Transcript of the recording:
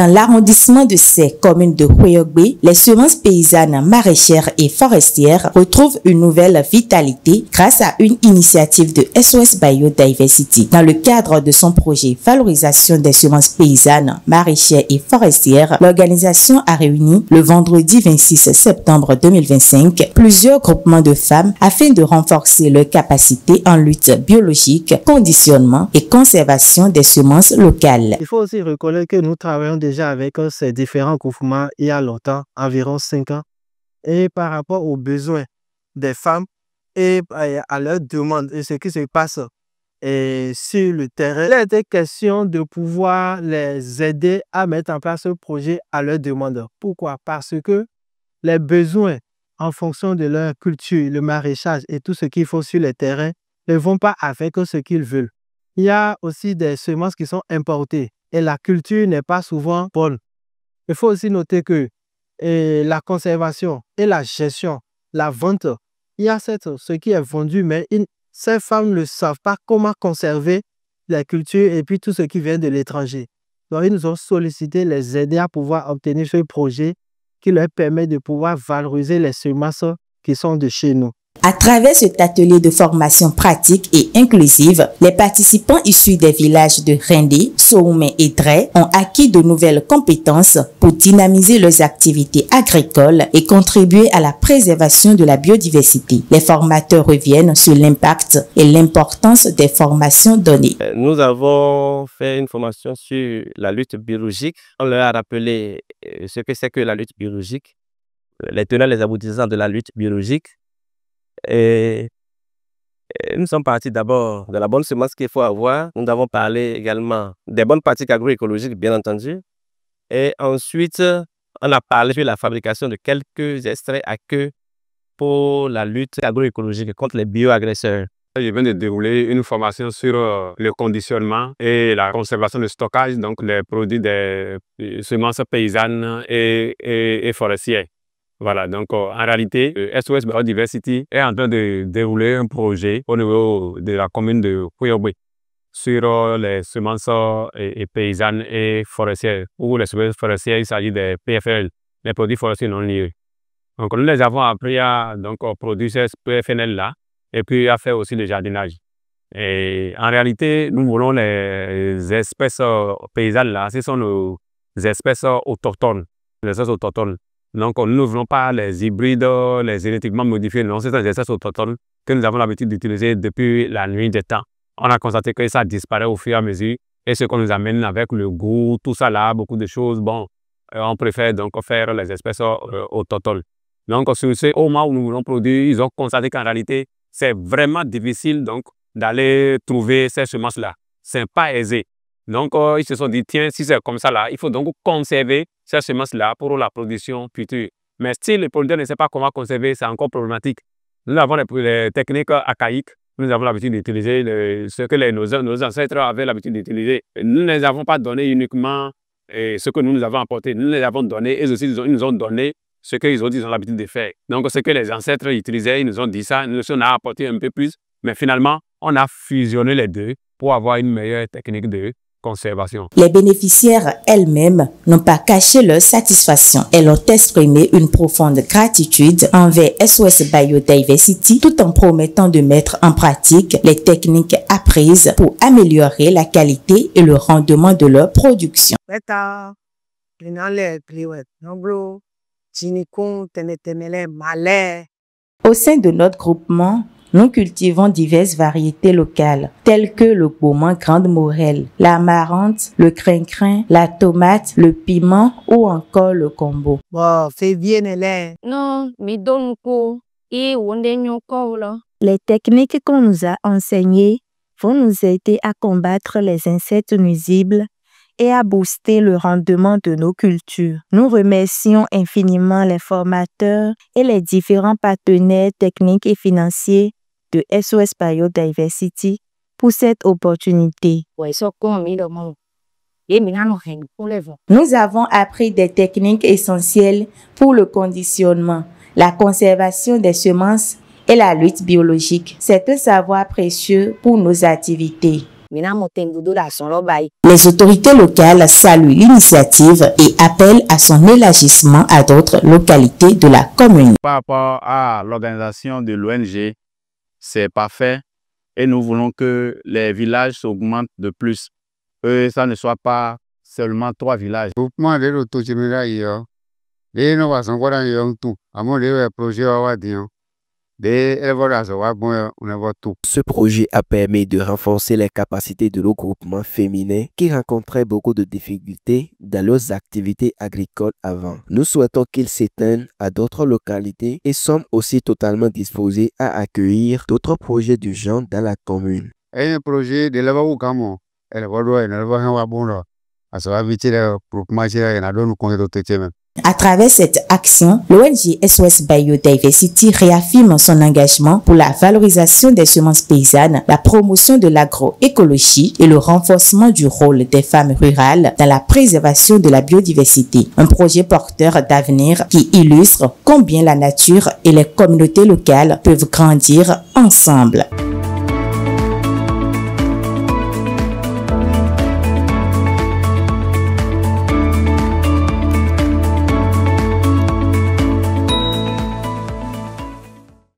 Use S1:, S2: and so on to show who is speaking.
S1: Dans l'arrondissement de Sé, commune de Houéogbe, les semences paysannes, maraîchères et forestières retrouvent une nouvelle vitalité grâce à une initiative de SOS Biodiversity. Dans le cadre de son projet Valorisation des semences paysannes, maraîchères et forestières, l'organisation a réuni le vendredi 26 septembre 2025 plusieurs groupements de femmes afin de renforcer leur capacité en lutte biologique, conditionnement et conservation des semences locales.
S2: Il faut aussi reconnaître que nous travaillons déjà avec ces différents groupements il y a longtemps, environ 5 ans, et par rapport aux besoins des femmes et à leurs demandes et ce qui se passe sur le terrain, il était question de pouvoir les aider à mettre en place ce projet à leurs demandes. Pourquoi? Parce que les besoins en fonction de leur culture, le maraîchage et tout ce qu'il faut sur le terrain ne vont pas avec ce qu'ils veulent. Il y a aussi des semences qui sont importées et la culture n'est pas souvent bonne. Il faut aussi noter que la conservation et la gestion, la vente, il y a ce qui est vendu, mais ces femmes ne savent pas comment conserver la culture et puis tout ce qui vient de l'étranger. Donc, ils nous ont sollicité les aider à pouvoir obtenir ce projet qui leur permet de pouvoir valoriser les semences qui sont de chez nous.
S1: À travers cet atelier de formation pratique et inclusive, les participants issus des villages de Rendé, Soumé et Dré ont acquis de nouvelles compétences pour dynamiser leurs activités agricoles et contribuer à la préservation de la biodiversité. Les formateurs reviennent sur l'impact et l'importance des formations données.
S3: Nous avons fait une formation sur la lutte biologique. On leur a rappelé ce que c'est que la lutte biologique, les tenants et les aboutissants de la lutte biologique. Et nous sommes partis d'abord de la bonne semence qu'il faut avoir. Nous avons parlé également des bonnes pratiques agroécologiques, bien entendu. Et ensuite, on a parlé de la fabrication de quelques extraits à queue pour la lutte agroécologique contre les bioagresseurs.
S4: Je viens de dérouler une formation sur le conditionnement et la conservation de stockage, donc les produits des semences paysannes et forestières. Voilà, donc en réalité, SOS Biodiversity est en train de dérouler un projet au niveau de la commune de Houéogbe sur les semences paysannes et forestières. Ou les semences forestières, il s'agit des PFNL, les produits forestiers non liés. Donc nous les avons appris à produire ces PFNL-là et puis à faire aussi le jardinage. Et en réalité, nous voulons les espèces paysannes-là, ce sont nos espèces autochtones, les espèces autochtones. Donc, nous ne voulons pas les hybrides, les génétiquement modifiés. Non, c'est des espèces autochtones que nous avons l'habitude d'utiliser depuis la nuit des temps. On a constaté que ça disparaît au fur et à mesure. Et ce qu'on nous amène avec le goût, tout ça là, beaucoup de choses, bon, on préfère donc faire les espèces autochtones. Donc, sur ce moment où nous voulons produire, ils ont constaté qu'en réalité, c'est vraiment difficile donc d'aller trouver ces semences-là. Ce n'est pas aisé. Donc, ils se sont dit, tiens, si c'est comme ça là, il faut donc conserver ces semences-là pour la production future. Mais si le producteur ne sait pas comment conserver, c'est encore problématique. Nous avons les techniques archaïques, nous avons l'habitude d'utiliser ce que nos ancêtres avaient l'habitude d'utiliser. Nous ne les avons pas donné uniquement ce que nous avons apporté, nous les avons donné, et aussi ils nous ont donné ce qu'ils ont l'habitude de faire. Donc, ce que les ancêtres utilisaient, ils nous ont dit ça, nous on a apporté un peu plus, mais finalement, on a fusionné les deux pour avoir une meilleure technique de conservation.
S1: Les bénéficiaires elles-mêmes n'ont pas caché leur satisfaction. Elles ont exprimé une profonde gratitude envers SOS Biodiversity tout en promettant de mettre en pratique les techniques apprises pour améliorer la qualité et le rendement de leur production. Au sein de notre groupement, nous cultivons diverses variétés locales, telles que le gourmand Grande Morelle, la marante, le crin-crin, la tomate, le piment ou encore le combo.
S5: Les techniques qu'on nous a enseignées vont nous aider à combattre les insectes nuisibles et à booster le rendement de nos cultures. Nous remercions infiniment les formateurs et les différents partenaires techniques et financiers de SOS Biodiversity pour cette opportunité.
S1: Nous avons appris des techniques essentielles pour le conditionnement, la conservation des semences et la lutte biologique. C'est un savoir précieux pour nos activités. Les autorités locales saluent l'initiative et appellent à son élargissement à d'autres localités de la commune.
S6: Par rapport à l'organisation de l'ONG, c'est parfait et nous voulons que les villages s'augmentent de plus. Que ça ne soit pas seulement 3 villages.
S7: Ce projet a permis de renforcer les capacités de nos groupements féminins qui rencontraient beaucoup de difficultés dans leurs activités agricoles avant. Nous souhaitons qu'ils s'éteignent à d'autres localités et sommes aussi totalement disposés à accueillir d'autres projets du genre dans la commune.
S8: Un projet de
S1: À travers cette action, l'ONG SOS Biodiversity réaffirme son engagement pour la valorisation des semences paysannes, la promotion de l'agroécologie et le renforcement du rôle des femmes rurales dans la préservation de la biodiversité. Un projet porteur d'avenir qui illustre combien la nature et les communautés locales peuvent grandir ensemble.